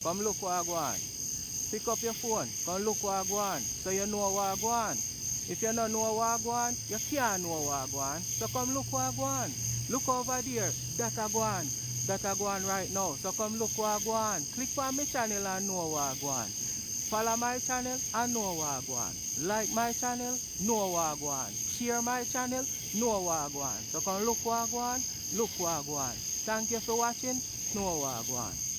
Come look what I go on. Pick up your phone. Come look what I go on. So you know what I go on. If you don't know what I go on, you can't know what I go on. So come look what I go on. Look over there. That I go on. That I go on right now. So come look what I go on. Click on my channel and know what I go on. Follow my channel and know what I go on. Like my channel, know what I go on. Share my channel, know what I go on. So come look what I go on. Look what I go on. Thank you for watching. Know what I go on.